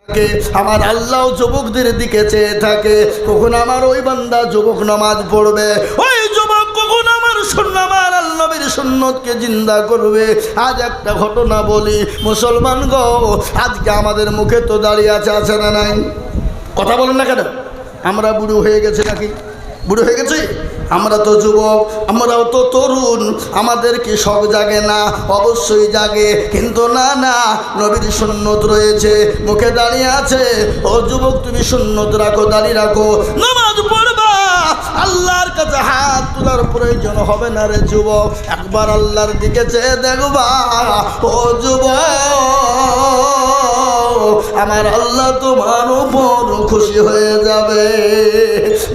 আমার আল্লাহ যুবকদের দিকে চেয়ে থাকে, কখন আমার ওই বান্দা যুবক নামাজ পড়বে, ওই যুবক কখন আমার আমার আল্লাহ নবীর সুন্নতকে জিন্দা করবে। আজ একটা ঘটনা বলি, মুসলমান গো, আজকে আমাদের মুখে তো দাঁড়িয়ে আছে না নাই? কথা বলেন না কেন? আমরা বুড়ো হয়ে গেছে নাকি? বুড়ো হয়ে গেছে? আমরা তো যুবক, আমরাও তো তরুণ, আমাদের কি সব জাগে না? অবশ্যই জাগে, কিন্তু না না, নবীর সুন্নত রয়েছে, মুখে দাঁড়িয়ে আছে। ও যুবক, তুমি সুন্নত রাখো, দাঁড়িয়ে রাখো, নামাজ পড়বা, আল্লাহর কাছে হাত তোলার প্রয়োজন হবে না রে যুবক। একবার আল্লাহর দিকে চেয়ে দেখবা, ও যুবক, আমার আল্লাহ তোমার উপর খুশি হয়ে যাবে।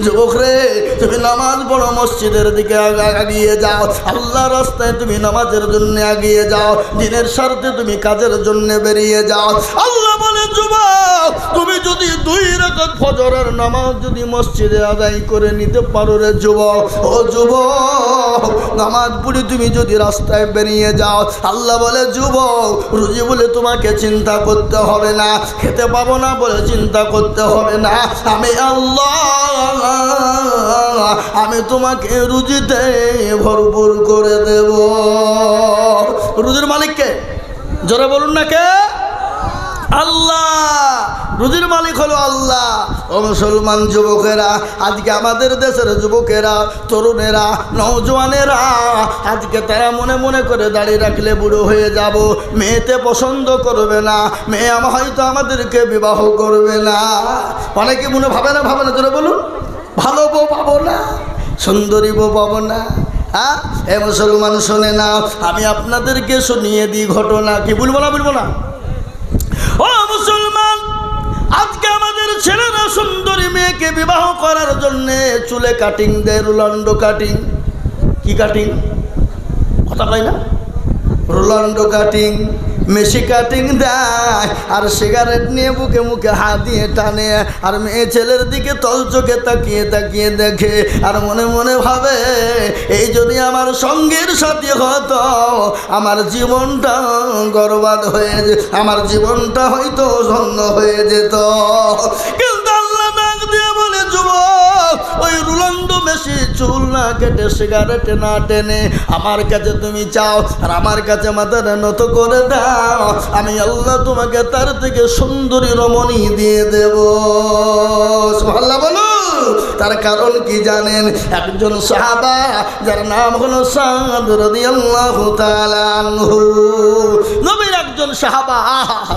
যুবক রে, তুমি নামাজ পড়ো, মসজিদের দিকে এগিয়ে যাও, আল্লাহ রাস্তায় তুমি নামাজের জন্য এগিয়ে যাও, দিনের স্বার্থে তুমি কাজের জন্য বেরিয়ে যাও। আল্লাহ বলে, যুবক, তুমি যদি 2 রাকাত ফজরের নামাজ যদি মসজিদে আদায় করে নিতে পারো রে যুবক, ও যুবক, নামাজ পড়ে তুমি যদি রাস্তায় বেরিয়ে যাও, আল্লাহ বলে, যুবক, রুজি বলে তোমাকে চিন্তা করতে হবে না, খেতে পাবো না বলে চিন্তা করতে হবে না, আমি আল্লাহ, আমি তোমাকে রুজিতে ভরপুর করে দেব। রুজির মালিককে জোরে বলুন না কে? আল্লাহ। রুজির মালিক হলো আল্লাহ। ও মুসলমান যুবকেরা, আজকে আমাদের দেশের যুবকেরা, তরুণেরা, নওজওয়ানেরা, আজকে তারা মনে মনে করে দাঁড়িয়ে রাখলে বুড়ো হয়ে যাব, মেয়েতে পছন্দ করবে না, মেয়ে হয়তো আমাদেরকে বিবাহ করবে না। অনেকে মনে ভাবে না জোরে বলুন, ভালো বউ পাবো না, সুন্দরী বউ পাবো না। হ্যাঁ, এ মুসলমান শোনে না, আমি আপনাদেরকে শুনিয়ে দিই ঘটনা। কি বলবো না? ও মুসলমান, আজকে আমাদের ছেলেরা সুন্দরী মেয়েকে বিবাহ করার জন্যে চুলে কাটিং দেয়, রোলান্ডো কাটিং। কি কাটিং? কথা কয় না? রোলান্ডো কাটিং, মেশি কাটিং দেয়, আর সিগারেট নিয়ে বুকে মুখে হাত দিয়ে টানে, আর মেয়ে ছেলের দিকে তল চোখে তাকিয়ে দেখে, আর মনে মনে ভাবে, এই যদি আমার সঙ্গের সাথী হতো, আমার জীবনটা বরবাদ হয়ে যেত, আমার জীবনটা হয়তো ধন্য হয়ে যেত। কিন্তু আল্লাহ ডাক দিয়ে বলে, যুবক, ওই রোলান্ডো মেশি চুল না কেটে, সিগারেট না টেনে আমার কাছে তুমি চাও, আর আমার কাছে মাথাটা নত করে দাও, আমি আল্লাহ তোমাকে তার থেকে সুন্দরী রমণী দিয়ে দেব। সুবহানাল্লাহ বলো। তার কারণ কি জানেন? একজন সাহাবা, যার নাম হলো সাদ রাদিয়াল্লাহু তাআলা আনহু, নবীর একজন সাহাবা।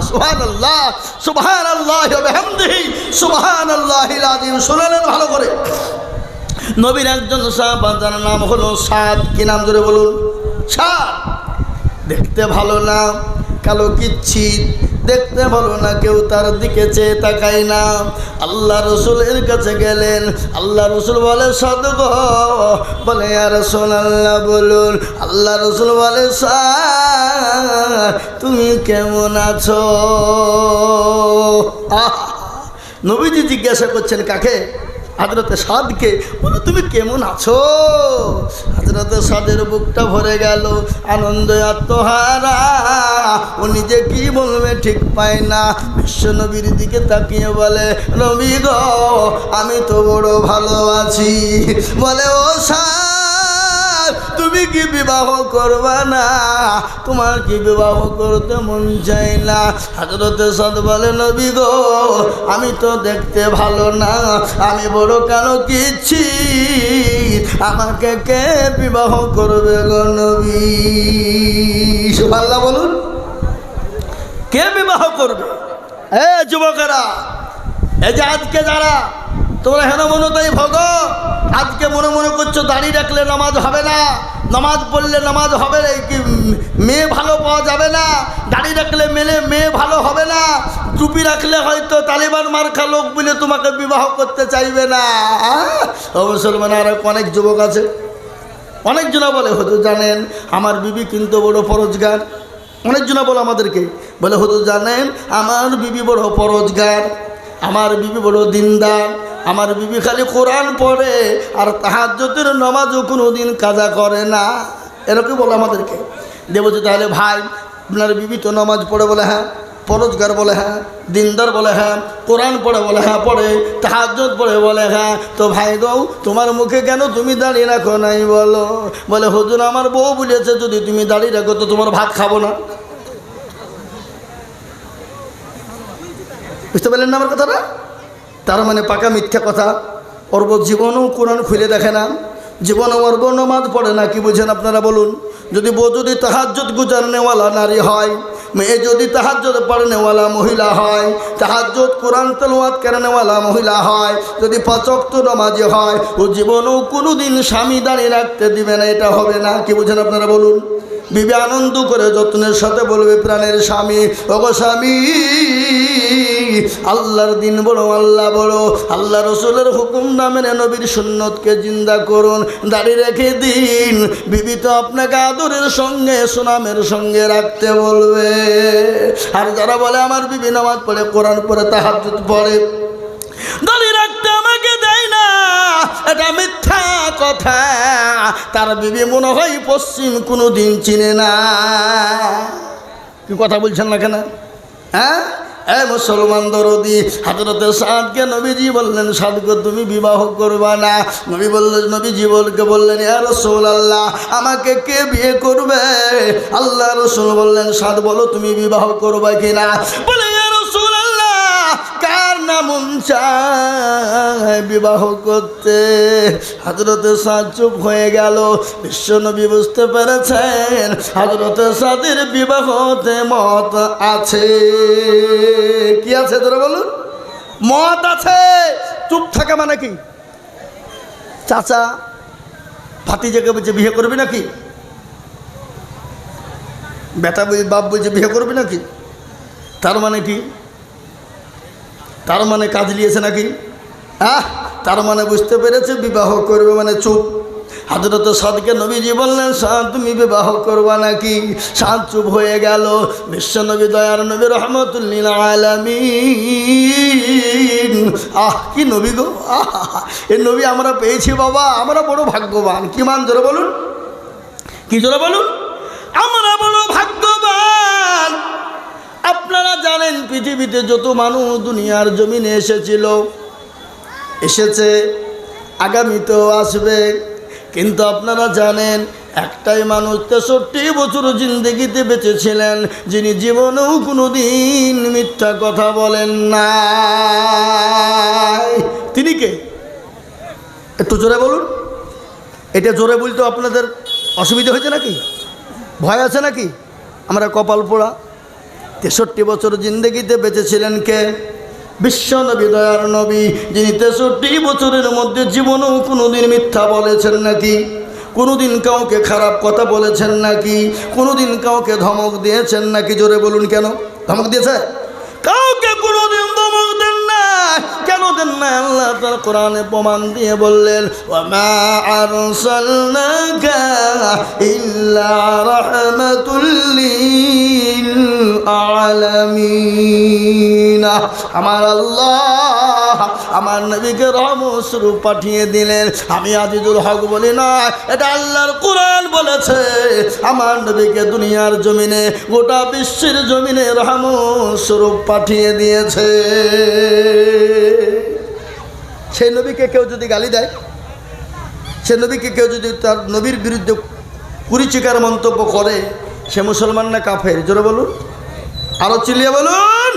সুবহানাল্লাহ, সুবহানাল্লাহি ওয়া বিহামদিহি, সুবহানাল্লাহিল আযীম। শুনলেন ভালো করে? নবীর একজন সাহাবা, যার নাম হলো সাদ। কি নাম জোরে বলুন? সাদ। দেখতে ভালো না, কালো কিচ্ছিত, দেখতে ভালো না, কেউ তার দিকে চেয়ে তাকায় না। আল্লাহ রসুলের কাছে গেলেন, আল্লাহ রসুল বলে, সাদ গো, বলে, ইয়া রাসূলুল্লাহ বলুন। আল্লাহ রসুল বলে, সাদ, তুমি কেমন আছো? নবীজি জিজ্ঞাসা করছেন কাকে? হযরতে সাদকে। বলো, তুমি কেমন আছো? হযরতে সাদের বুকটা ভরে গেল, আনন্দে আত্মহারা, ও নিজে কি বলবে ঠিক পায় না। বিশ্ব নবীর দিকে তাকিয়ে বলে, নবী গো, আমি তো বড় ভালো আছি। বলে, ও সাদ, তুমি কি বিবাহ করবা না? তোমার কি বিবাহ করতে মন চায় না? হযরতে সাদ বলে, নবী গো, আমি তো দেখতে ভালো না, আমি বড় কালো কিচ্ছি, আমাকে কে বিবাহ করবে গো নবী? সুবহানাল্লাহ বলুন। কে বিবাহ করবে? এ যুবকেরা, এই যে আজকে যারা তোমরা হেন মনতাই ভগ, আজকে মনে মনে করছো দাঁড়িয়ে রাখলে নামাজ হবে না, নামাজ পড়লে নামাজ হবে কি, মেয়ে ভালো পাওয়া যাবে না, দাঁড়িয়ে রাখলে মেয়ে ভালো হবে না, টুপি রাখলে হয়তো তালিবান মার্কা লোক বলে তোমাকে বিবাহ করতে চাইবে না। ও মুসলমান, আর অনেক যুবক আছে, অনেকজনা বলে, হুজুর জানেন আমার বিবি কিন্তু বড় পরোজগার। অনেকজনা বলে আমাদেরকে, বলে, হুজুর জানেন আমার বিবি বড় পরোজগার, আমার বিবি বড় দিনদার, আমার বিবি খালি কোরআন পড়ে আর তাহাজ্জুদের নামাজও কোনো দিন কাজা করে না। এরকম বলে আমাদেরকে। দেবজি, তাহলে ভাই আপনার বিবি তো নামাজ পড়ে? বলে, হ্যাঁ। পরোজগার বলে হ্যাঁ, দিনদার বলে হ্যাঁ, কোরআন পড়ে বলে হ্যাঁ পড়ে, তাহাজ্জুদ পড়ে বলে হ্যাঁ। তো ভাই গো, তোমার মুখে কেন তুমি দাঁড়িয়ে রাখো নাই বলো? বলে হুজুর আমার বউ বলেছে যদি তুমি দাঁড়িয়ে রাখো তো তোমার ভাত খাবো না। বুঝতে পারলেন না আমার কথাটা? তার মানে পাকা মিথ্যা কথা। ওর জীবনেও কোরআন খুলে দেখে না, জীবনে ওর নামাজ পড়ে না। কি বুঝেন আপনারা বলুন? যদি বউ যদি তাহাজ্জুদ গুজারনেওয়ালা নারী হয়, মেয়ে যদি তাহাজ্জুদ পড়নেওয়ালা মহিলা হয়, তাহাজ্জুদ কোরআন তেলাওয়াত করনেওয়ালা মহিলা হয়, যদি ৫ ওয়াক্ত নামাজি হয়, ও জীবনেও কোনোদিন স্বামী দাঁড়িয়ে রাখতে দিবে না। এটা হবে না। কি বুঝেন আপনারা বলুন? বিবি আনন্দ করে যত্নের সাথে বলবে, প্রাণের স্বামী, ওগো স্বামী, আল্লাহর দিন বড়, আল্লাহ বড়, আল্লাহ রসুলের হুকুম না মেনে নবীর সুন্নতকে জিন্দা করুন, দাঁড়িয়ে রেখে দিন। বিবি তো আপনাকে আদরের সঙ্গে সুনামের সঙ্গে রাখতে বলবে। আর যারা বলে আমার বিবি নামাজ পড়ে, কোরআন পড়ে, তাহাজ্জুদ পড়ে, দাঁড়িয়ে রাখতে আমাকে দেয় না, এটা মিথ্যা কথা। তার বিবি মনে হয় পশ্চিম কোনো দিন চিনে না। কি কথা বলছেন না কেন? হ্যাঁ, এ মুসলমান দরদি, হযরতে সাদকে নবীজি বললেন, সাদকে তুমি বিবাহ করবা না? নবীজি বললেন, ইয়া রাসূলুল্লাহ, আমাকে কে বিয়ে করবে? আল্লাহ রাসূল বললেন, সাদ বলো তুমি বিবাহ করবা কিনা? বলে, ইয়া রাসূলুল্লাহ, কার না মন চায় বিবাহ করতে? হযরতে সাদ চুপ হয়ে গেল। বিশ্বনবী বুঝতে পেরেছেন হযরতে সাদের বিবাহতে মত আছে। কি আছে তোরা বলুন? মত আছে। চুপ থাকা মানে কি? চাচা ভাতিজাকে বলছে বিয়ে করবি নাকি? বেটা বাপ বলছে বিয়ে করবি নাকি? তার মানে কি? তার মানে কাজ নিয়েছে নাকি? তার মানে বুঝতে পেরেছে বিবাহ করবে মানে চুপ। হযরত সাদকে নবীজি বললেন, সাদ তুমি বিবাহ করবা নাকি? সাদ চুপ হয়ে গেল। বিশ্বনবী দয়ার নবী রহমতুল লিল আলামিন, কি নবী গো! এই নবী আমরা পেয়েছি বাবা, আমরা বড় ভাগ্যবান। কি মান জোরে বলুন, কি জোরে বলুন, আমরা বড় ভাগ্যবান। আপনারা জানেন পৃথিবীতে যত মানুষ দুনিয়ার জমিনে এসেছে, আগামীতেও আসবে, কিন্তু আপনারা জানেন একটাই মানুষ 63 বছর জিন্দেগিতে বেঁচেছিলেন, যিনি জীবনেও কোনো দিন মিথ্যা কথা বলেন না। তিনি কে? একটু জোরে বলুন। এটা জোরে বলতে আপনাদের অসুবিধা হয়েছে নাকি? ভয় আছে নাকি? আমরা কপাল পোড়া। 63 বছর জিন্দেগিতে বেঁচেছিলেন কে? বিশ্বনবী দয়ার নবী, যিনি 63 বছরের মধ্যে জীবনেও কোনোদিন মিথ্যা বলেছেন নাকি? কোনোদিন কাউকে খারাপ কথা বলেছেন নাকি? কোনোদিন কাউকে ধমক দিয়েছেন নাকি? জোরে বলুন। কেন ধমক দিয়েছে? কাউকে কোনোদিন ধমক দেন না। কেন দেন না? আল্লাহ তাআলা কোরআনে প্রমাণ দিয়ে বললেন, ওয়ামা আরসালনাকা ইল্লা রাহমাতুল লিল আলামিন। আমার আল্লাহ আমার নবীকে রহমত স্বরূপ পাঠিয়ে দিলেন। আমি আজিজুল হক বলি না, এটা আল্লাহর কোরআন বলেছে। আমার নবীকে দুনিয়ার জমিনে, গোটা বিশ্বের জমিনে রহমত স্বরূপ পাঠিয়ে দিয়েছে। সেই নবীকে কেউ যদি গালি দেয়, সে নবীকে কেউ যদি তার নবীর বিরুদ্ধে কুরুচিকার মন্তব্য করে, সে মুসলমান না কাফের? জোরে বলুন, আরো চিল্লিয়ে বলুন।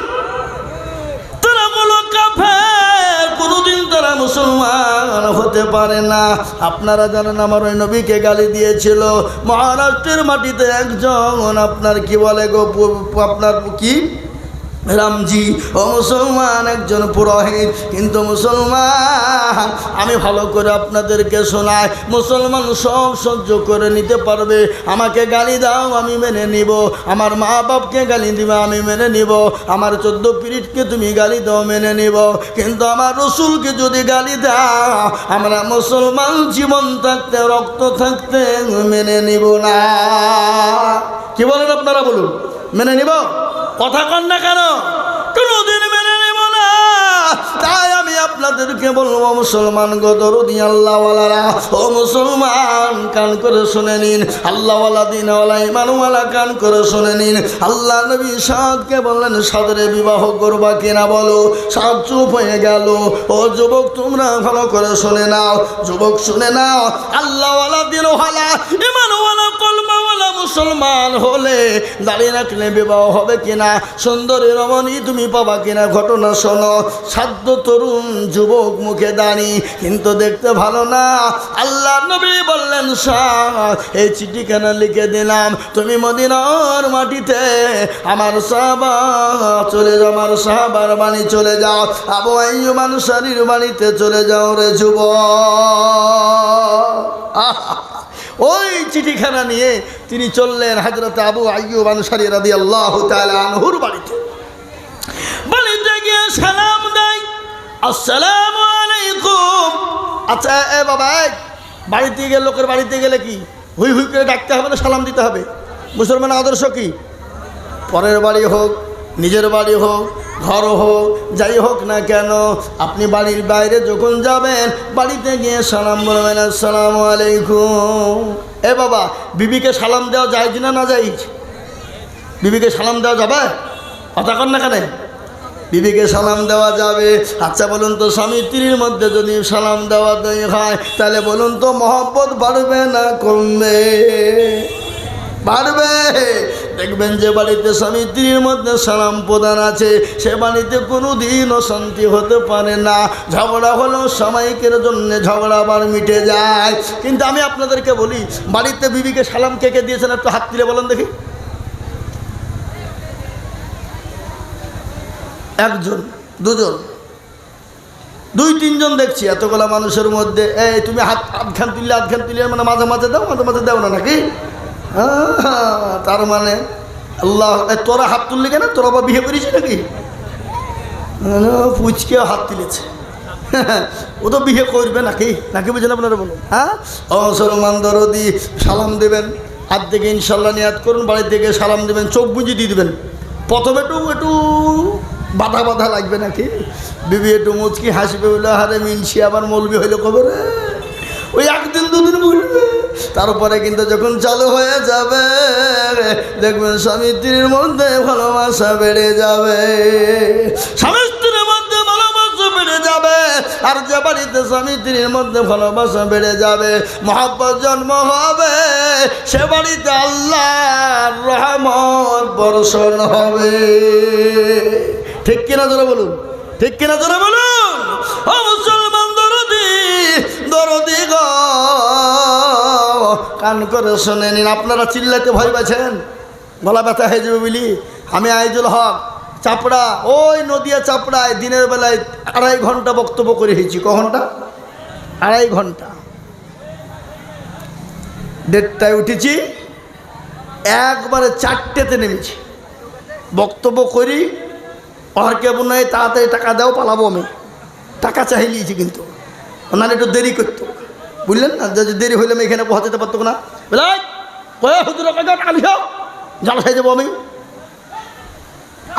তারা বলো কাফের, কোনোদিন তারা মুসলমান হতে পারে না। আপনারা জানেন আমার ওই নবীকে গালি দিয়েছিল মহারাষ্ট্রের মাটিতে একজন, আপনার কি বলে গো, আপনার কি রামজি, ও মুসলমান, একজন পুরোহিত। কিন্তু মুসলমান, আমি ভালো করে আপনাদেরকে শোনাই, মুসলমান সব সহ্য করে নিতে পারবে। আমাকে গালি দাও আমি মেনে নিব, আমার মা বাপকে গালি দিবে আমি মেনে নিব, আমার 14 পীরিতকে তুমি গালি দাও মেনে নিব, কিন্তু আমার রসুলকে যদি গালি দাও, আমরা মুসলমান জীবন থাকতে রক্ত থাকতে মেনে নিব না। কি বলেন আপনারা বলুন? মেনে নিব? কথা কন না কেন? কোনোদিন মেনে নেব না। তাই আমি আপনাদেরকে আজকে বলবো মুসলমান গো দরদি আল্লাহওয়ালারা, ও মুসলমান কান করে শুনে নিন, আল্লাহওয়ালা দিনওয়ালা ইমানওয়ালা কান করে শুনে নিন। আল্লাহ নবী সাদকে বললেন সাদরে বিবাহ করবা কিনা বলো। সাদ চুপ হয়ে গেল। ও যুবক তোমরা ভালো করে শুনে নাও, যুবক শুনে নাও, আল্লাহওয়ালা দিনওয়ালা ইমানওয়ালা কলমাওয়ালা মুসলমান হলে দাঁড়িয়ে রাখলে বিবাহ হবে কিনা, সুন্দরী রমণী তুমি পাবা কিনা। ঘটনা শোনো, সাধ্য তরুণ যুবক মুখে দাঁড়ি কিন্তু দেখতে ভালো না। আল্লাহ নবী বললেন সাদ এই চিঠিখানা লিখে দিলাম, তুমি মদিনার মাটিতে আমার সাহাবা চলে যাও, আমার সাহাবার বাড়ি চলে যাও, আবু আইয়ুব আনসারীর বাড়িতে চলে যাও রে যুবক। ওই চিঠিখানা নিয়ে তিনি চললেন হযরত আবু আইয়ুব আনসারী রাদিয়াল্লাহু তাআলা আনহুর বাড়িতে। বাড়িতে গিয়ে সালাম দেয়, আসসালামু আলাইকুম। আচ্ছা এ বাবা, বাড়িতে গেলে লোকের বাড়িতে গেলে কি হুই হুই করে ডাকতে হবে না সালাম দিতে হবে? মুসলমানের আদর্শ কি? পরের বাড়ি হোক, নিজের বাড়ি হোক, ঘর হোক, যাই হোক না কেন, আপনি বাড়ির বাইরে যখন যাবেন বাড়িতে গিয়ে সালাম বলবেন, আসসালামু আলাইকুম। এ বাবা, বিবিকে সালাম দেওয়া যায় না না যায়? বিবিকে সালাম দেওয়া যাবে? কথা কর না কেন? বিবিকে সালাম দেওয়া যাবে। আচ্ছা বলুন তো, স্বামী স্ত্রীর মধ্যে যদি সালাম দেওয়া হয় তাহলে বলুন তো মহব্বত বাড়বে না কমবে? বাড়বে। দেখবেন যে বাড়িতে স্বামী স্ত্রীর মধ্যে সালাম প্রদান আছে সে বাড়িতে কোনো দিন অশান্তি হতে পারে না। ঝগড়া হলেও সাময়িকের জন্য ঝগড়া আবার মিটে যায়। কিন্তু আমি আপনাদেরকে বলি, বাড়িতে বিবিকে সালাম কে কে দিয়েছেন একটু হাত তুলে বলেন দেখি। একজন, দুজন, দুই তিনজন দেখছি। এতগুলা মানুষের মধ্যে এই তুমি আধখান তুললে মানে মাঝে মাঝে দাও, মাঝে মাঝে দাও না নাকি? তার মানে আল্লাহ, তোরা হাত তুললি কেন? তোরা বা বিয়ে করেছি নাকি? পুচকেও হাত তুলেছে। ও তো বিয়ে করবে নাকি নাকি বুঝলেন আপনারা বলুন? হ্যাঁ, ও মুসলমান দরদি সালাম দেবেন, হাত থেকে ইনশাল্লাহ নিয়াত করুন, বাড়ি থেকে সালাম দেবেন, চোখ বুঝে দিয়ে দেবেন। প্রথমে একটু বাধা বাধা লাগবে নাকি? বিবি একটু মুচকি হাসবে, বলে হারে মিনসি আবার মলবি হইলে কবে রে, ওই একদিন দুদিন বলবে। তারপরে কিন্তু যখন চালু হয়ে যাবে দেখবেন স্বামী স্ত্রীর মধ্যে ভালোবাসা বেড়ে যাবে, স্বামী স্ত্রীর মধ্যে ভালোবাসা বেড়ে যাবে। আর যে বাড়িতে স্বামী স্ত্রীর মধ্যে ভালোবাসা বেড়ে যাবে, মহব্বত জন্ম হবে, সে বাড়িতে আল্লাহর রহমত বর্ষণ হবে। ঠিক কিনা জোরে বলুন, ঠিক কিনা জোরে বলুন। ও মুসলমান দরদি, দরদি গো কান করে শুনে নিন। আপনারা চিল্লাতে ভয় পাচ্ছেন, গলা ব্যথা হয়ে যাবে বলি। আমি আইজুল হক চাপড়া, ওই নদিয়া চাপড়ায় দিনের বেলায় 2.5 ঘন্টা বক্তব্য করে হয়েছি। ক ঘন্টা? 2.5 ঘন্টা। 1:30টায় উঠেছি, একবারে 4টেতে নেমেছি। বক্তব্য করি, আর কেমন নয় তাড়াতাড়ি টাকা দাও পালাবো। আমি টাকা চাই নিয়েছি, কিন্তু ওনার একটু দেরি করতো, বুঝলেন না? যদি দেরি হইলে আমি এখানে পৌঁছাতে পারতো না। বুঝলেন? হুজুর টাকা লিখাও, জাল খাই যাবো আমি।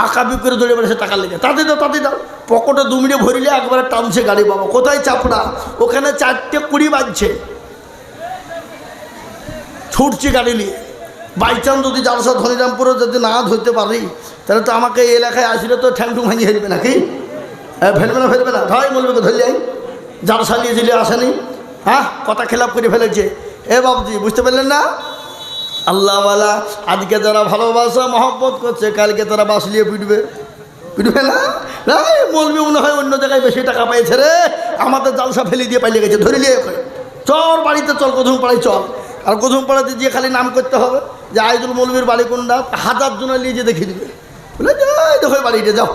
আঁকাবি করে দৌড়ে বেড়েছে টাকা লেগে, তাতে দাও। পকেটে 2 মিনিট ভরিলে একবারে টানছে গাড়ি। বাবা কোথায় চাপড়া, ওখানে 4:20 বাজছে, ছুটছি গাড়ি নিয়ে। বাইচান্স যদি জালসা ধনিরামপুরে যদি না ধরতে পারি তাহলে তো আমাকে এই এলাকায় আসলে তো ঠ্যাংটু ভাঙিয়ে ফেলবে নাকি? ফেলবে না ভাই, বলবে তো ধরলে জালসা নিয়ে দিলে আসেনি। হ্যাঁ, কথা খেলাপ করে ফেলেছে। এ বাবুজি বুঝতে পারলেন না? আল্লাহওয়ালা আজকে যারা ভালোবাসা মহব্বত করছে, কালকে তারা বাসলিয়ে পিটবে না? বলবি মনে হয় অন্য জায়গায় বেশি টাকা পাইছে রে, আমাদের জালসা ফেলে দিয়ে পাইলে গেছে, ধরে নিয়ে চল বাড়িতে চল, কোধুমপাড়ায় চল। আর কোধুমপাড়াতে গিয়ে খালি নাম করতে হবে যে আইজুল মৌলবীর বাড়ি কোনটা, 1000 জন নিয়ে যে দেখিয়ে দিবে। বলে দেখো বাড়িতে যাও,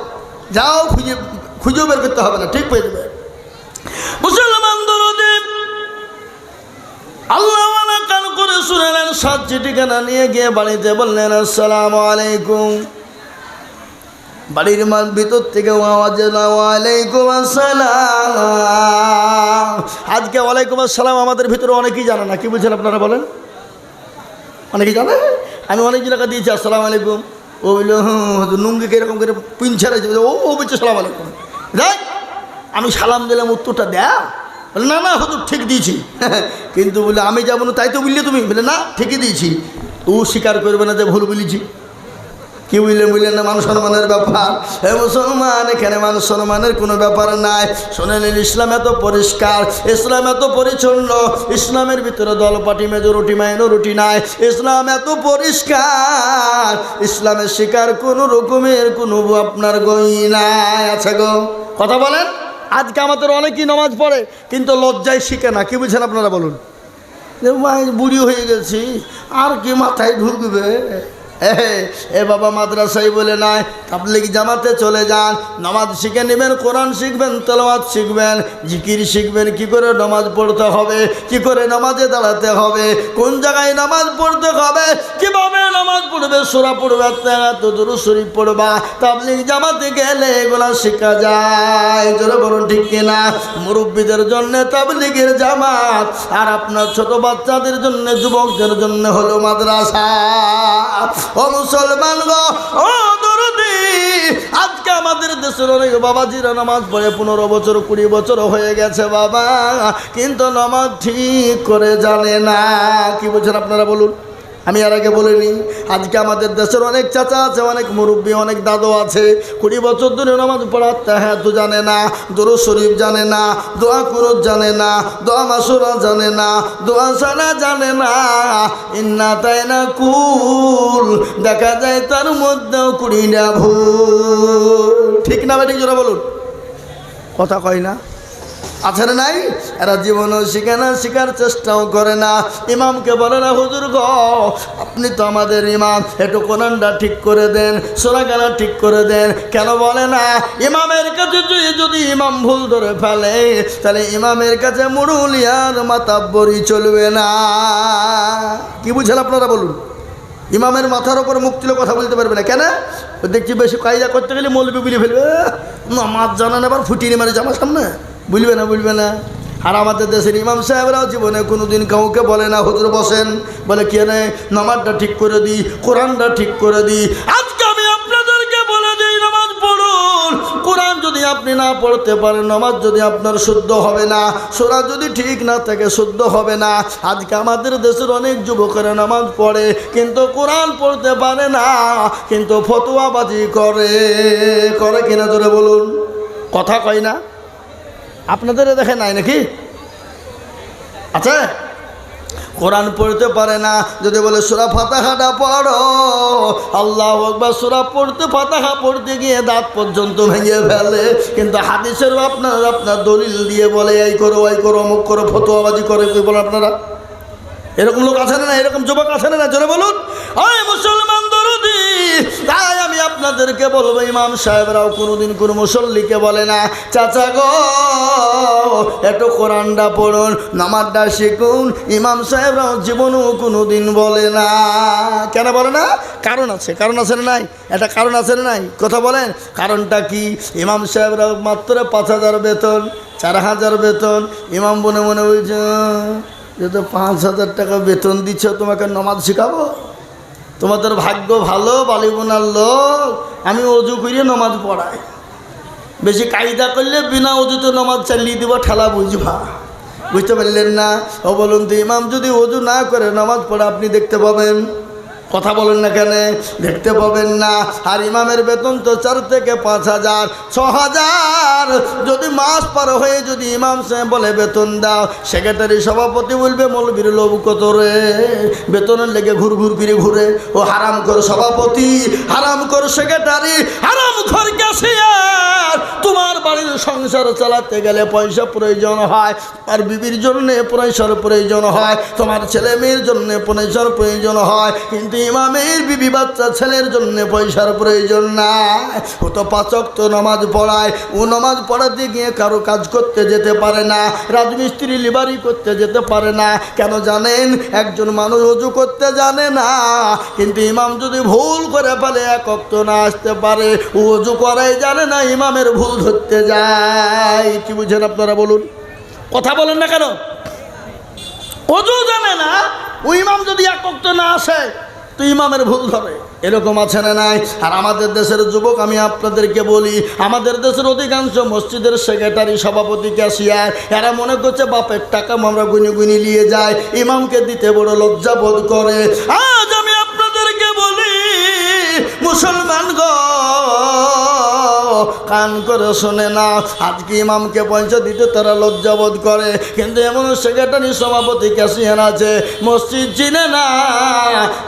খুঁজেও বের করতে হবে না, ঠিক পেয়ে দেবে। মুসলমান দরদি আল্লাহওয়ালা কান করে শুনেলেন। 7 চিঠিখানা নিয়ে গিয়ে বাড়িতে বললেন, আসসালামু আলাইকুম। বাড়ির ভিতর থেকে আওয়াজ এলো, ওয়ালাইকুম আসসালাম। আজকে ওয়ালাইকুম আসসালাম আমাদের ভিতরে অনেকেই জানে না, কি বুঝছেন আপনারা বলেন? অনেকেই জানে। আমি অনেক জায়গা দিয়েছি আসসালামু আলাইকুম, ও বললো নুঙ্গিকে এরকম করে পিঞ্ছারে ও বলছে সালাম আলাইকুম। আমি সালাম দিলাম উত্তরটা দেয়া? বলে না না হুজুর ঠিক দিয়েছি কিন্তু বলে আমি যাবো না তাই তো বললে তুমি? বলে না ঠিকই দিয়েছি। ও স্বীকার করবে না যে ভুল বলেছি। কি বুঝলেন না? মান সম্মানের ব্যাপার। হে মুসলমান, এখানে মান সম্মানের কোনো ব্যাপার নাই। শোনেন, ইসলাম এত পরিষ্কার, ইসলাম এত পরিচ্ছন্ন, ইসলামের ভিতরে দলপাটি মেজরিটি মাইনরিটি নাই। ইসলাম এত পরিষ্কার, ইসলামের শিকার কোনো রকমের কোনো আপনার গই নাই। আচ্ছা গো, কথা বলেন। আজকে আমাদের অনেকেই নামাজ পড়ে কিন্তু লজ্জায় শিখে না। কি বুঝছেন আপনারা বলুন? বুড়ি হয়ে গেছি, আর কি মাথায় ঢুকবে? এ বাবা, মাদ্রাসায় বলে নাই, তাবলীগ জামাতে চলে যান, নামাজ শিখে নেবেন, কোরআন শিখবেন, তেলাওয়াত শিখবেন, জিকির শিখবেন, কি করে নামাজ পড়তে হবে, কি করে নামাজে দাঁড়াতে হবে, কোন জায়গায় নামাজ পড়তে হবে, কিভাবে নামাজ পড়বে, সূরা পড়বে, দুরূদ শরীফ পড়বা। তাবলীগ জামাতে গেলে এগুলা শেখা যায়। জোরে বলুন ঠিক কিনা? মুরব্বীদের জন্য তাবলীগের জামাত, আর আপনার ছোট বাচ্চাদের জন্য, যুবকদের জন্য হলো মাদ্রাসা। ও মুসলমান গো, ও দরদি, আজকে আমাদের দেশের অনেক বাবাজিরা নামাজ পড়ে 15 বছর 20 বছর হয়ে গেছে বাবা, কিন্তু নামাজ ঠিক করে জানে না। কি বলছেন আপনারা বলুন? আমি আর আগে বলিনি, আজকে আমাদের দেশের অনেক চাচা আছে, অনেক মুরব্বী, অনেক দাদু আছে, 20 বছর ধরে নামাজ পড়াতে তো জানে না, দুরূদ শরীফ জানে না, দোয়া কুনুত জানে না, দোয়া মাসুরা জানে না, দোয়া সানা জানে না, ইন্না তাইনা কুল দেখা যায় তার মধ্যেও 20টা ভুল। ঠিক না বেঠিক? জোরে বলুন, কথা কয় না? আছে না নাই? এরা জীবনও শিখে না, শিখার চেষ্টাও করে না। ইমামকে বলে না, হুজুর গো আপনি তো আমাদের ইমাম, একটু কোরআনটা ঠিক করে দেন, সূরা গানা ঠিক করে দেন। কেন বলে না? ইমামের কাছে যদি ইমাম ভুল ধরে ফেলে, তাহলে ইমামের কাছে মুরুলিয়ার মাতাব্বরি চলবে না। কি বুঝেন আপনারা বলুন? ইমামের মাথার ওপর মুখ তুলে কথা বলতে পারবে না। কেন? দেখছি বেশি কায়দা করতে গেলে মৌলবি বলে ফেলবে, নামাজ জানেন, আবার ফুটিয়ে মারে জামার সামনে, বুঝবে না, বুঝবে না। আর আমাদের দেশের ইমাম সাহেবরাও জীবনে কোনোদিন কাউকে বলে না হুজুর বসেন, বলে কে নেই নামাজটা ঠিক করে দিই, কোরআনটা ঠিক করে দিই। আজকে আমি আপনাদেরকে বলে দিই, নামাজ পড়ুন। কোরআন যদি আপনি না পড়তে পারেন, নামাজ যদি আপনার শুদ্ধ হবে না, সূরা যদি ঠিক না থাকে শুদ্ধ হবে না। আজকে আমাদের দেশের অনেক যুবকেরা নামাজ পড়ে কিন্তু কোরআন পড়তে পারে না, কিন্তু ফতোয়াবাজি করে। করে কিনা জোরে বলুন, কথা কয় না? আপনাদের দেখে নাই নাকি? আচ্ছা, কোরআন পড়তে পারে না, যদি বলে সূরা ফাতিহাটা পড়ো, আল্লাহু আকবার, সূরা পড়তে ফাতিহা পড়তে গিয়ে দাঁত পর্যন্ত ভেঙে ফেলে। কিন্তু হাদিসের আপনার দলিল দিয়ে বলে এই করো ওই করো অমুক করো, ফতোয়াবাজি করে। কি বলেন আপনারা? এরকম লোক আছে না? এরকম যুবক আছে না? জোরে বলুন। ওই মুসলমান দরদি, তাই আমি আপনাদেরকে বলবো, ইমাম সাহেবরাও কোনোদিন কোনো মুসল্লিকে বলে না চাচা গো একটু কোরআনটা পড়ুন, নামাজটা শিখুন। ইমাম সাহেবরাও জীবনেও কোনোদিন বলে না। কেন বলে না? কারণ আছে। কারণ আছে না নাই? একটা কারণ আছে না নাই? কথা বলেন, কারণটা কি? ইমাম সাহেবরাও মাত্র 5,000 বেতন, 4,000 বেতন। ইমাম মনে মনে বলছে, যেহেতু 5,000 টাকা বেতন দিচ্ছ, তোমাকে নামাজ শেখাবো? তোমাদের ভাগ্য ভালো, বালিবোনার লোক, আমি অজু করিয়ে নামাজ পড়াই। বেশি কায়দা করলে বিনা অজুতে নামাজ চালিয়ে দিব, ঠেলা বুঝবা। বুঝতে পারলেন না? ও বলুন তো, ইমাম যদি অজু না করে নামাজ পড়ে আপনি দেখতে পাবেন? কথা বলেন না কেন? দেখতে পাবেন না। আর ইমামের বেতন তো 4 থেকে 5,000, 6,000। যদি মাস পার হয়ে যদি ইমাম সাহেব বলে বেতন দাও, সেক্রেটারি সভাপতি বলবে মৌলবীর লোভ কত রে, বেতনের লেগে ঘুর ঘুর করে ঘুরে। ও হারাম কর সভাপতি, হারাম কর সেক্রেটারি, হারাম কর ক্যাশিয়ার। তোমার বাড়ির সংসার চালাতে গেলে পয়সা প্রয়োজন হয়, আর বিবির জন্য পয়সার প্রয়োজন হয়, তোমার ছেলে মেয়ের জন্য পয়সার প্রয়োজন হয়, কিন্তু ইমামের বিবি বাচ্চা ছেলের জন্য পয়সার প্রয়োজন নাই। ও তো 5 ওয়াক্ত নামাজ পড়ায়, ও নামাজ পড়াতে গিয়ে কারো কাজ করতে যেতে পারে না, রাজমিস্ত্রি লিবারি করতে যেতে পারে না। কেন জানেন? একজন মানুষ ওযু করতে জানে না, কিন্তু ইমাম যদি ভুল করে ফেলে 1 ওয়াক্ত না আসতে পারে, ও ওযু করাই জানে না, ইমামের ভুল ধরতে যায়। কি বুঝেন আপনারা বলুন? কথা বলেন না কেন? ওযু জানে না, ও ইমাম যদি 1 ওয়াক্ত না আসে তো ইমামের ভুল ধরে। এরকম আছে না নাই? আর আমাদের দেশের যুবক, আমি আপনাদেরকে বলি, আমাদের দেশের অধিকাংশ মসজিদের সেক্রেটারি, সভাপতি, ক্যাশিয়ার, এরা মনে করছে বাপের টাকা আমরা গুনি গুনি নিয়ে যায়, ইমামকে দিতে বড় লজ্জা বোধ করে। আজ আমি আপনাদেরকে বলি, মুসলমান গো, কান করে শোনে না, আজকে ইমামকে পয়সা দিতে তারা লজ্জা বোধ করে, কিন্তু এমন সেক্রেটারি, সভাপতি, ক্যাশিয়ার আছে মসজিদ চিনে না,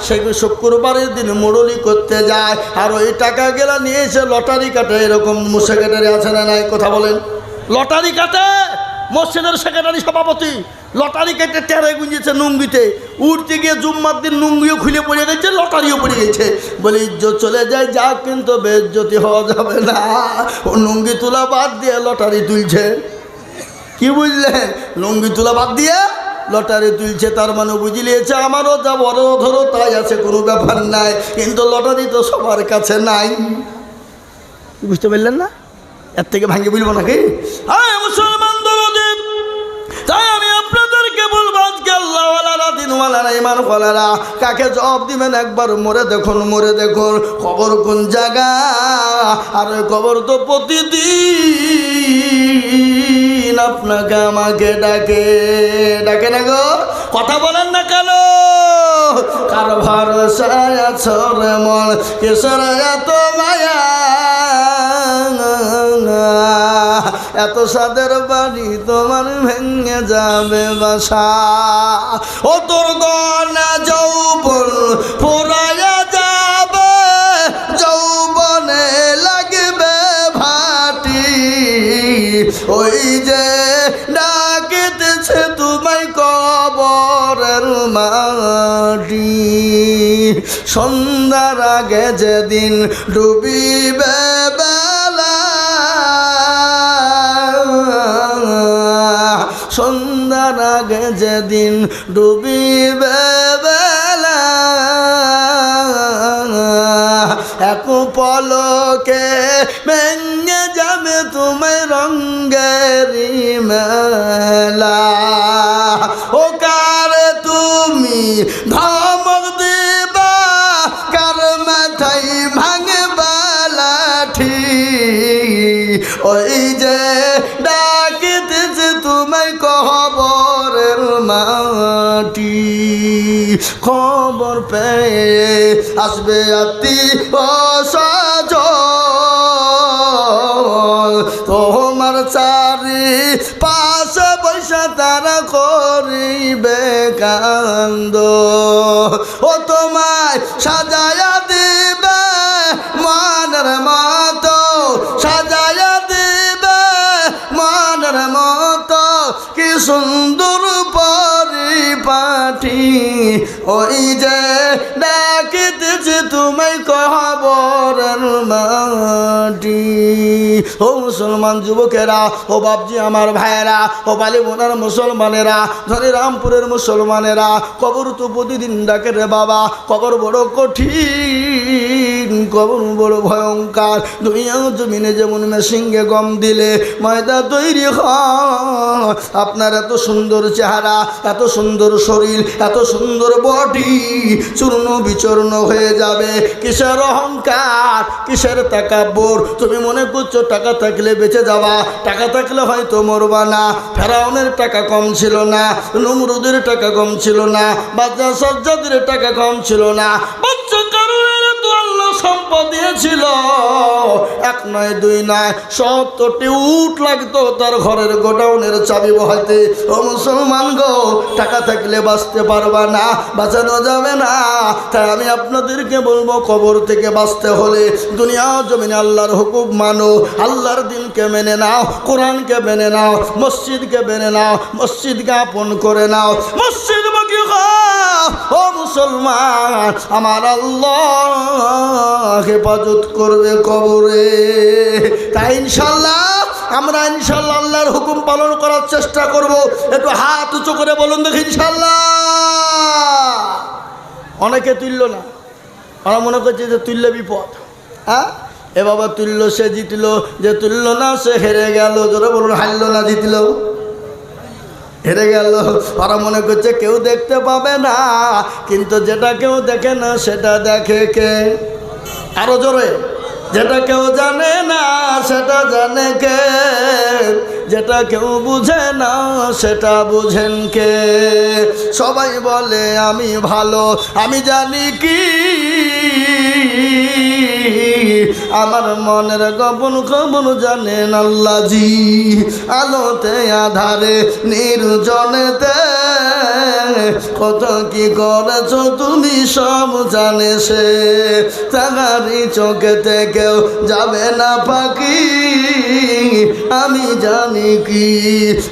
সে শুক্রবারের দিন মুরলি করতে যায় আর ওই টাকা গেলা নিয়ে এসে লটারি কাটে। এরকম সেক্রেটারি আছে না নাই? কথা বলেন। লটারি কাটে মসজিদের সেক্রেটারি, সভাপতি, লটারি কেটে টেরে গুঁজেছে নুঙ্গিতে, উঠতে গিয়ে জুম্মার দিন নুঙ্গিও খুলে পড়ে গেছে, লটারিও পড়ে গেছে। বলে ইজ্জত চলে যায়, যা, কিন্তু বেজ্জতি হওয়া যাবে না। ও নুঙ্গি তোলা বাদ দিয়ে লটারি তুলছে। কি বুঝলেন? লুঙ্গি তোলা বাদ দিয়ে লটারি তুলছে, তার মানে বুঝলিয়েছে আমারও যা বড় ধরো তাই আছে, কোনো ব্যাপার নাই, কিন্তু লটারি তো সবার কাছে নাই। বুঝতে পারলেন না? এর থেকে ভাঙে বলবো নাকি? হ্যাঁ মুসলমান দরদি, তাই আমি আপনাদেরকে বলবো, আজকে আল্লাহওয়ালারা, দিনওয়ালারা, ইমানওয়ালারা কাকে জবাব দিবেন একবার মরে দেখুন, মরে দেখুন কবর কোন জায়গা। আর ওই কবর তো প্রতিদিন আপনাকে আমাকে ডাকে, ডাকে না গো? কথা বলেন না কেন? কার ভরসায় আছো রে মন, কিসের এত মায়া, এত সাদের বাড়ি তোমার ভেঙে যাবে বাসা। ও তোর গনা যৌবন ফুরাইয়া যাবে, যৌবনে লাগবে ভাটি, ওই যে ডাকিতেছে তোমায় কবরের মাটি। সন্ধ্যার আগে যেদিন ডুবিবে বেলা, সন্ধ্যার আগে যেদিন ডুবিবে বেলা, এক পলকে ভেঙে যাবে তোমায় রঙ্গেরি মেলা। ও কার তুমি ধমক দিবা, কার মাথায় ভাঙবা লাঠি, ওই যে ডাকিতেছে তোমায় কবরের মাটি। খবর পেয়ে আসবে আত্মীয়-স্বজন, তোমার চারি পাশে বৈশা তারা করিবে কান্দ। ও তোমায় সাজায়া দিবে মনের মতো, সাজায়া দিবে মনের মতো, কি সুন্দর পরিপাটি, ওই যে ডাকিতেছে তোমায় কবরের মাটি। ও মুসলমান যুবকেরা, ও বাপজি আমার ভাইয়েরা, ও বালি বোনার মুসলমানেরা, ধরে রামপুরের মুসলমানেরা, কবর তো প্রতিদিন ডাকে রে বাবা। কবর বড় কঠিন, কবর বড় ভয়ঙ্কর। দুনিয়া জমিনে যেমন মেশিনকে গম দিলে ময়দা তৈরি হয়, আপনার এত সুন্দর চেহারা, এত সুন্দর শরীর, এত সুন্দর বডি চূর্ণ বিচূর্ণ হয়ে যাবে। কিসের অহংকার, কিসের তাকাব্বুর? তুমি মনে করছো টাকা থাকলে বেঁচে যাবা, টাকা থাকলে হয়তো মরবা না। ফেরাউনের টাকা কম ছিল না, নমরুদের টাকা কম ছিল না, বাদশা সাজ্জাদের টাকা কম ছিল না, বাচ্চা কারণের তো আল্লাহ সম্পদ দিয়েছিল। এক নয়, দুই নয়, 70টি উট লাগতো তার ঘরের গোডাউনের চাবি বহাইতে। ও মুসলমান গো, টাকা থাকলে বাঁচতে পারবা না, বাঁচানো যাবে না। তাই আমি আপনাদেরকে বলবো, কবর থেকে বাঁচতে হলে দুনিয়া জমিনে আল্লাহর হুকুম মানো, আল্লাহর দিনকে মেনে নাও, কোরআনকে মেনে নাও, মসজিদকে মেনে নাও, মসজিদকে আপন করে নাও, মসজিদ বাকি ও মুসলমান। আমার আল্লাহ হেফাজত করবে কবরে। তাই ইনশাল্লাহ আমরা ইনশাল্লাহ আল্লাহর হুকুম পালন করার চেষ্টা করব। একটু হাত উঁচু করে বলুন দেখি ইনশাল্লাহ। অনেকে তুলল না, আমরা মনে করছি যে তুললে বিপদ। হ্যাঁ, এ বাবা তুলল সে জিতল, যে তুলল না সে হেরে গেল। জোরে বলুন, হারল না জিতল। হেরে গেল। ওরা মনে করছে কেউ দেখতে পাবে না, কিন্তু যেটা কেউ দেখে না সেটা দেখে কে? আরো জোরে, যেটা কেউ জানে না সেটা জানে কে? যেটা কেউ বুঝে না সেটা বুঝেন কে? সবাই বলে আমি ভালো, আমি জানি কি আমার মনের গোপন খবর জানেন আল্লাহজি। আলোতে আধারে নির্জনেতে কত কি করেছো তুমি সব জানে সে। তাহারি চোখেতে কেউ যাবে না পাখি, আমি জানি কি।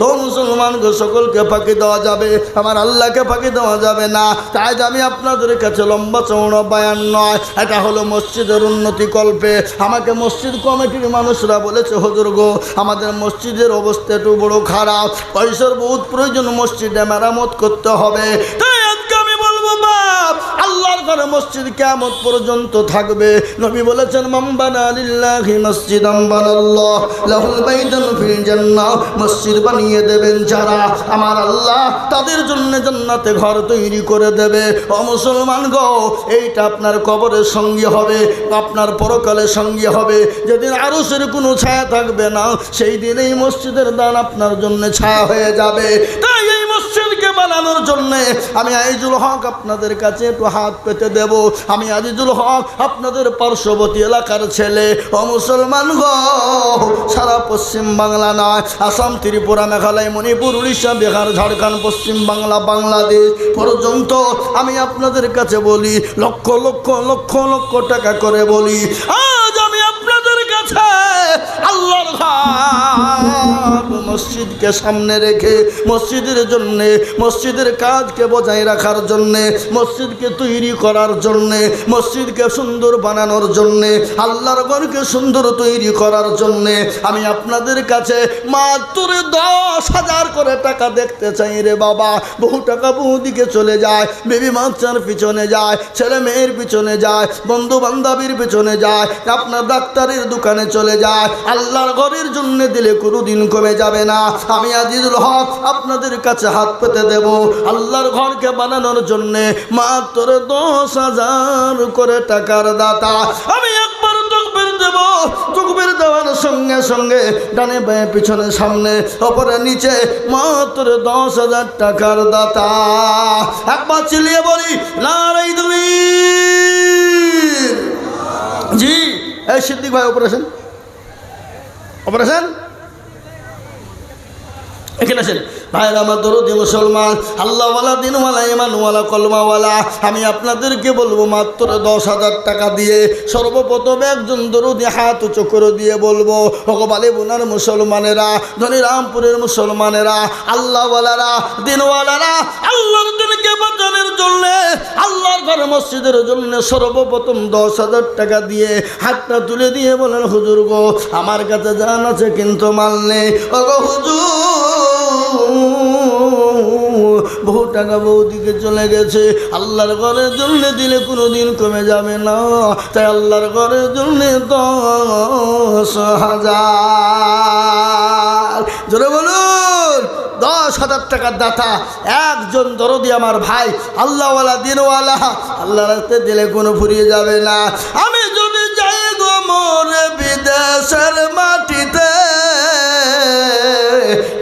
ও মুসলমান গো, সকলকে ফাঁকি দেওয়া যাবে, আমার আল্লাহকে ফাঁকি দেওয়া যাবে না। তাই আমি আপনাদের কাছে লম্বা চৌড়া বয়ান নয়, এটা হলো মসজিদের উন্নতি কল্পে। আমাকে মসজিদ কমিটির মানুষরা বলেছে, হুজুর গো আমাদের মসজিদের অবস্থা একটু বড় খারাপ, পয়সার বহুত প্রয়োজন, মসজিদে মেরামত করতে হবে। তাই আজকে আমি বলবো বাপ, আল্লাহর ঘরে মসজিদ কিয়ামত পর্যন্ত থাকবে। নবী বলেছেন মান বানা লিল্লাহি মসজিদান বানাল্লাহ লাহুল বাইতান ফিল জান্নাহ। মসজিদ বানিয়ে দেবেন যারা, আমার আল্লাহ তাদের জন্য জান্নাতে ঘর তৈরি করে দেবে। ও মুসলমান গো, এইটা আপনার কবরের সঙ্গী হবে, আপনার পরকালের সঙ্গী হবে। যেদিন আরশের কোনো ছায়া থাকবে না, সেই দিন এই মসজিদের দান আপনার জন্য ছায়া হয়ে যাবে। তাই এই মসজিদকে বানানোর জন্য আমি আজিজুল হক আপনাদের কাছে একটু হাত পেতে দেব। আমি আজিজুল হক আপনাদের পার্শ্ববর্তী এলাকার ছেলে। ও মুসলমান গো, সারা পশ্চিম বাংলা নয়, আসাম, ত্রিপুরা, মেঘালয়, মণিপুর, উড়িষ্যা, বিহার, ঝাড়খণ্ড, পশ্চিম বাংলা, বাংলাদেশ পর্যন্ত আমি আপনাদের কাছে বলি, লক্ষ লক্ষ লক্ষ লক্ষ টাকা করে বলি, আজ আমি আপনাদের কাছে আল্লাহর ঘর মসজিদকে সামনে রেখে মসজিদের জন্যে, মসজিদের কাজকে বজায় রাখার জন্যে, মসজিদকে তৈরি করার জন্যে, মসজিদকে সুন্দর বানানোর জন্যে, আল্লাহর ঘরকে সুন্দর তৈরি করার জন্যে আমি আপনাদের কাছে মাত্র 10,000 করে টাকা দেখতে চাই রে বাবা। বহু টাকা বহু দিকে চলে যায়, বেবি বাচ্চার পিছনে যায়, ছেলে মেয়ের পিছনে যায়, বন্ধু বান্ধবীর পিছনে যায়, আপনার ডাক্তারের দোকানে চলে যায়। আল্লাহর ঘরের জন্য দিলে কোনোদিন কমে যাবে না। আমি আজিজুল হক আপনাদের কাছে হাত পেতে দেব আল্লাহর ঘরকে বানানোর জন্য মাত্র 10,000 করে টাকার দাতা। আমি একবার তকবীর দেব, তকবীর দেওয়ার সঙ্গে সঙ্গে ডানে বাঁয়ে পিছনে সামনে ওপরে নিচে মাত্র 10,000 টাকার দাতা। একবার চিল্লিয়ে বলি নারাই তাকবীর। জি এই সিদ্দিক ভাই অপারেশন অপারেশন এখানে আসেন ভাইরা আমার দরদি মুসলমান, আল্লাহওয়ালা, দিনওয়ালা, ইমানওয়ালা, কলমাওয়ালা, আমি আপনাদেরকে বলবো মাত্র 10,000 টাকা দিয়ে সর্বপ্রথম একজন দরদি হাত উঁচু করে দিয়ে বলবো, ভগবানে বোনার মুসলমানেরা, ধনীরামপুরের মুসলমানেরা, আল্লাহওয়ালারা, দিনওয়ালারা, আল্লাহর দিনকে বাঁচানোর জন্য, আল্লাহর ঘর মসজিদের জন্য সর্বপ্রথম 10,000 টাকা দিয়ে হাতটা তুলে দিয়ে বলেন, হুজুর গো আমার কাছে জান আছে কিন্তু মাল নেই। ওগো হুজুর, বহু টাকা বহু দিকে চলে গেছে, আল্লাহর ঘরের জন্য দিলে কোনোদিন কমে যাবে না। তাই আল্লাহর ঘরের জন্য 10,000, জোরে বলুন 10,000 টাকার দাতা একজন দরদি আমার ভাই, আল্লাহওয়ালা, দিনওয়ালা, আল্লাহ রাস্তায় দিলে কোনো ফুরিয়ে যাবে না। আমি যদি যাই গো মোরে বিদেশের মাটিতে,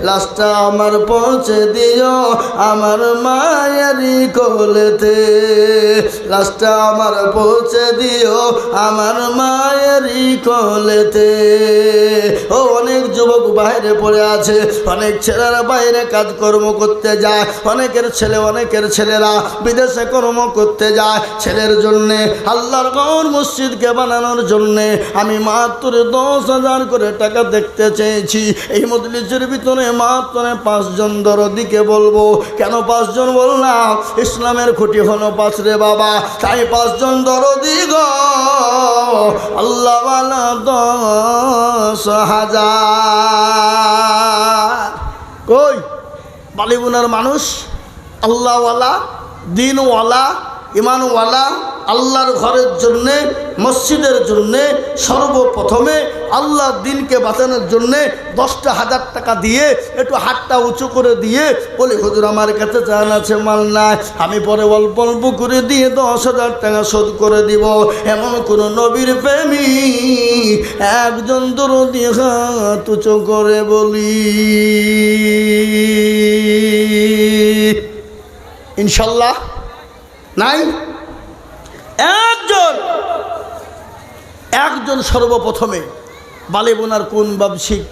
লাশটা আমার পৌঁছে দিও আমার মায়েরই কোলেতে, লাশটা আমার পৌঁছে দিও আমার মায়েরই কোলেতে। ও অনেক যুবক বাইরে পড়ে আছে, অনেক ছেলেরা বাইরে কাজকর্ম করতে যায়, অনেকের ছেলেরা বিদেশে কর্ম করতে যায়। ছেলের জন্যে আল্লাহর ঘর মসজিদকে বানানোর জন্যে আমি মাত্র 10,000 করে টাকা দেখতে চেয়েছি। এই মজলিসের ভিতরে মাত্র 5 জন দরদিকে বলবো। কেন 5 জন বললাম? ইসলামের খুঁটি হলো 5 রে বাবা। তাই 5 জন দরদি গো, আল্লাহওয়ালা 10,000। কই বালিগুনার মানুষ, আল্লাহওয়ালা, দিনওয়ালা, ইমানওয়ালা আল্লাহর ঘরের জন্যে, মসজিদের জন্যে সর্বপ্রথমে আল্লাহর দিনকে বাঁচানোর জন্যে 10,000 টাকা দিয়ে একটু হাতটা উঁচু করে দিয়ে বলি, হুজুর আমার কাছে জান আছে, মাল নাই, আমি পরে অল্প অল্প করে দিয়ে 10,000 টাকা শোধ করে দিব। এমন কোন নবীর প্রেমিক একজন দরদি হাত উঁচু করে বলি ইনশাল্লাহ নাই? একজন সর্বপ্রথমে বালে বোনার কোন ব্যবসায়িক,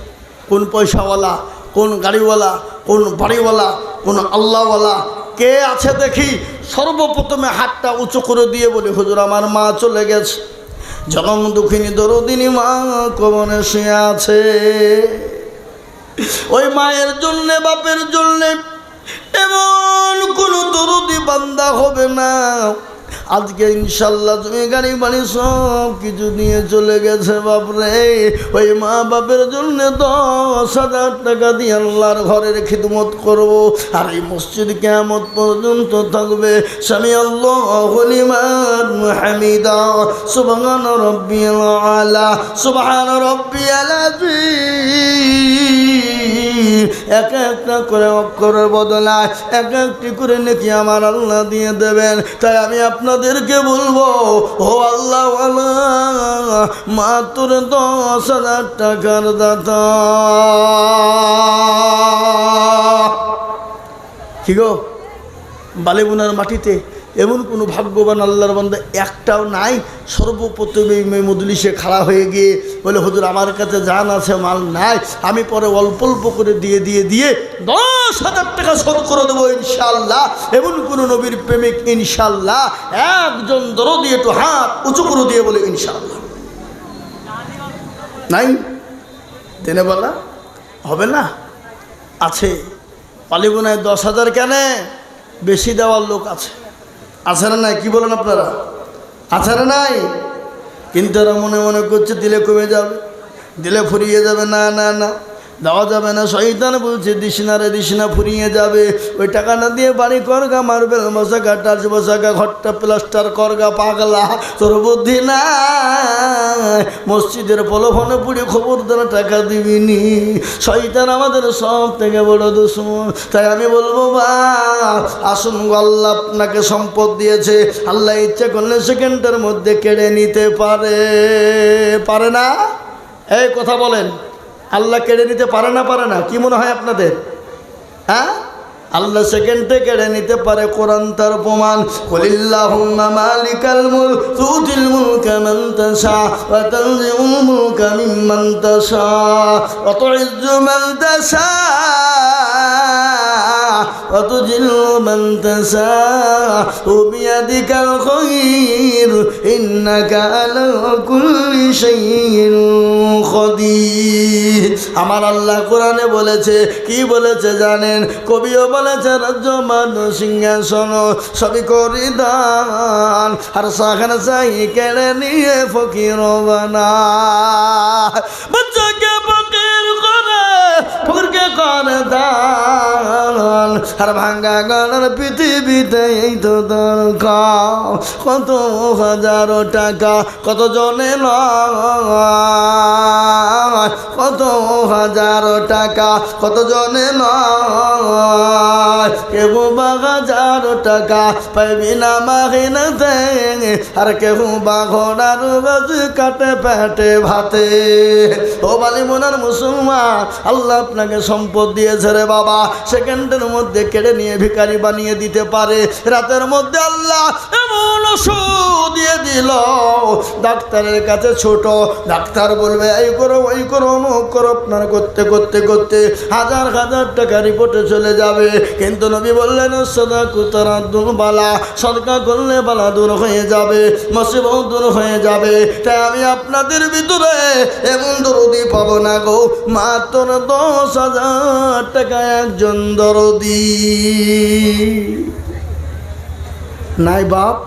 কোন পয়সাওয়ালা, কোন গাড়িওয়ালা, কোন বাড়িওয়ালা, কোন আল্লাহওয়ালা কে আছে দেখি সর্বপ্রথমে হাতটা উঁচু করে দিয়ে বলি, হুজুর আমার মা চলে গেছে, জনম দুঃখিনী দরদিনী মা কবরে শুয়ে আছে। ওই মায়ের জন্যে, বাপের জন্যে এমন কোন দরদি বান্দা হবে না আজকে ইনশাল্লাহ তুমি গাড়ি বাড়ি সব কিছু নিয়ে চলে গেছে বাপরে, ওই মা বাপের জন্য 10,000 টাকা দিয়ে আল্লাহর ঘরের খিদমত করব। আর এই মসজিদ কিয়ামত পর্যন্ত থাকবে। সামি আল্লাহু লিমান হামিদা, সুবহান রাব্বিয়াল আলা, সুবহান রাব্বিয়াল আযীম। এক একটা করে অক্ষরের বদলায় এক একটি করে নেকি আমার আল্লাহ দিয়ে দেবেন। তাই আমি আপনাদেরকে বলবো, ও আল্লাহ মাত্র 10,000 টাকার দাতা। কি গো, বালেবুনার মাটিতে এমন কোনো ভাগ্যবান আল্লাহর বান্দা একটাও নাই সর্বপ্রথমে মজলিসে খাড়া হয়ে গিয়ে বলে, হুজুর আমার কাছে জান আছে, মাল নাই, আমি পরে অল্প অল্প করে দিয়ে 10,000 টাকা শোধ করে দেবো ইনশাল্লাহ। এমন কোনো নবীর প্রেমিক ইনশাল্লাহ একজন দরদি একটু হাত উঁচু করে দিয়ে বলে ইনশাল্লাহ নাই? দিনে বেলা হবে না? আছে পালিবনায় 10,000 কেন, বেশি দেওয়ার লোক আছে, আছে না নাই? কি বলেন আপনারা, আছে না নাই? কিন্তু এরা মনে মনে করছে দিলে কমে যাবে, দিলে ফুরিয়ে যাবে। না না না, দেওয়া যাবে না। শয়তান বলছে দিস না রে, দিস না, ফুরিয়ে যাবে। ওই টাকা না দিয়ে বাড়ি করগা, মার্বেল বসাগা, টাচ বসাগা, ঘরটা প্লাস্টার করগা, পাগলা, তোর বুদ্ধি না। মসজিদের প্রলোভনে পুড়ে খবরদার টাকা দিবিনি। শয়তান আমাদের সব থেকে বড় দুশমন। তাই আমি বলবো বা আসুন, আল্লাহ আপনাকে সম্পদ দিয়েছে, আল্লাহ ইচ্ছা করলে সেকেন্ডের মধ্যে কেড়ে নিতে পারে, পারে না? এই কথা বলেন, আল্লাহ কেড়ে নিতে পারে না? পারে না? কি মনে হয় আপনাদের? হ্যাঁ, আল্লাহ সেকেন্ডে কেড়ে নিতে পারে। কোরআন তার প্রমাণ। কুলিল্লাহুম্মা মালিকাল মুলক তুতিল মুলকা মান তাশা ওয়া তানজিউল মুলকা মিম্মান তাশা ওয়া তুইজ্জু মান তাশা ওয়া তুযিল্লু মান তাশা বিয়াদিকাল খায়র ইন্নাকা আলা কুল্লি শাইইন কাদির। আমার আল্লাহ কোরআনে বলেছে, কি বলেছে জানেন? কবিও বলেছে, রাজ্য মান সিংহাসন সবই করি দান, আর সাখান চাই কেড়ে নিয়ে ফকির বানায়। বাচ্চাকে ফকির করে, ফকিরকে করে দান, আর ভাঙ্গা গানের পৃথিবীতে এই তো দরকার। কত হাজার টাকা কত জনে নয়, কত হাজার টাকা কত জনে নয়, কেউ বা 1,000 টাকা পাইবি না মাহিনাতে, আর কেউ বা ঘোড়ার গাছ কাটে পেটে ভাতে। ও বালিমুনার মুসলমান, আল্লাহ আপনাকে সম্পদ দিয়েছে রে বাবা, সেকেন্ডের মধ্যে কেড়ে নিয়ে ভিখারি বানিয়ে দিতে পারে। রাতের মধ্যে আল্লাহ এমন ওষুধ দিয়ে দিল, ডাক্তারের কাছে ছোট, ডাক্তার বলবে এই করো ওই করো অমুক করো, আপনার করতে করতে করতে 1,000 টাকা রিপোর্টে চলে যাবে। কিন্তু নবী বললেন সাদাকু তারাদ্দুল বালা, সদকা করলে বালা দূর হয়ে যাবে, মুসিবত দূর হয়ে যাবে। তাই আমি আপনাদের ভিতরে এমন দরদি পাবো না গো, মাত্র 10,000 টাকা একজন দরদি নাই বাপ।